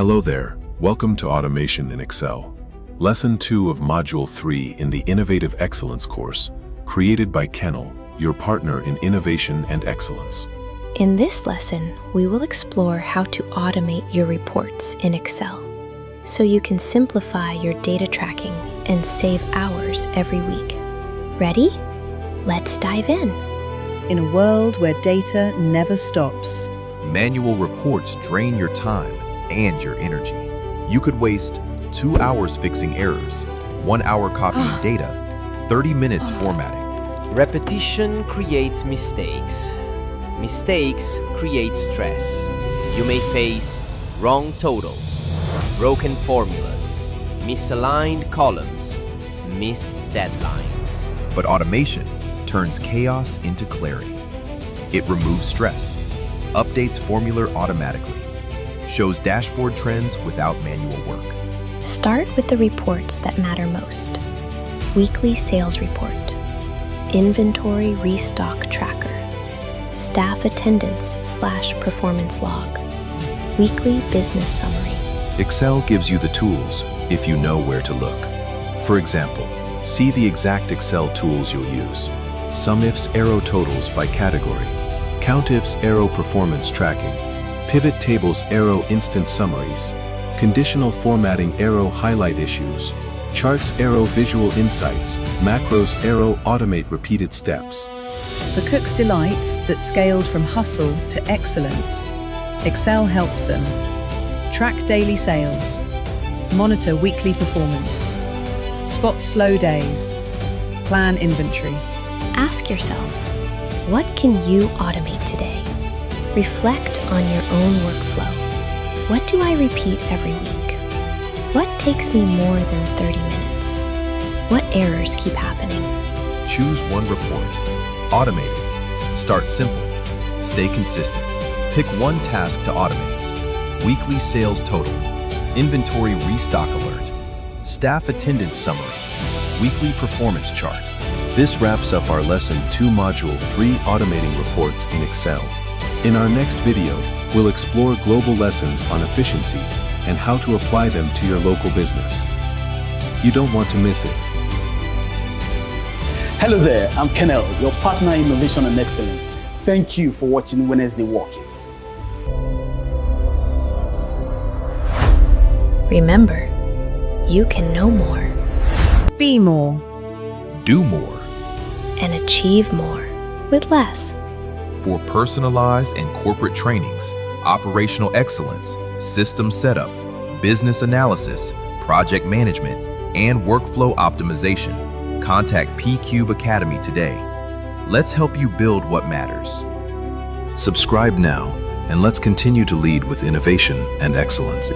Hello there, welcome to Automation in Excel. Lesson 2 of Module 3 in the Innovative Excellence course, created by Kennel, your partner in innovation and excellence. In this lesson, we will explore how to automate your reports in Excel, so you can simplify your data tracking and save hours every week. Ready? Let's dive in. In a world where data never stops, manual reports drain your time and your energy. You could waste 2 hours fixing errors, 1 hour copying data, 30 minutes formatting. Repetition creates mistakes. Mistakes create stress. You may face wrong totals, broken formulas, misaligned columns, missed deadlines. But automation turns chaos into clarity. It removes stress, updates formula automatically, shows dashboard trends without manual work. Start with the reports that matter most. Weekly sales report, inventory restock tracker, staff attendance/performance log, weekly business summary. Excel gives you the tools if you know where to look. For example, see the exact Excel tools you'll use. SumIfs arrow totals by category, CountIfs arrow performance tracking, pivot tables arrow instant summaries, conditional formatting arrow highlight issues, charts arrow visual insights, macros arrow automate repeated steps. the cook's delight that scaled from hustle to excellence. Excel helped them track daily sales, monitor weekly performance, spot slow days, plan inventory. Ask yourself, what can you automate today? Reflect on your own workflow. What do I repeat every week? What takes me more than 30 minutes? What errors keep happening? Choose one report. Automate it. Start simple. Stay consistent. Pick one task to automate. Weekly sales total. Inventory restock alert. Staff attendance summary. Weekly performance chart. This wraps up our Lesson 2 Module 3 Automating Reports in Excel. In our next video, we'll explore global lessons on efficiency and how to apply them to your local business. You don't want to miss it. Hello there, I'm Kennel, your partner in innovation and excellence. Thank you for watching Wednesday Walk-Ins. Remember, you can know more, Be more. Do more. and achieve more with less. For personalized and corporate trainings, operational excellence, system setup, business analysis, project management, and workflow optimization, contact PeeCube Academy today. Let's help you build what matters. Subscribe now, and let's continue to lead with innovation and excellence.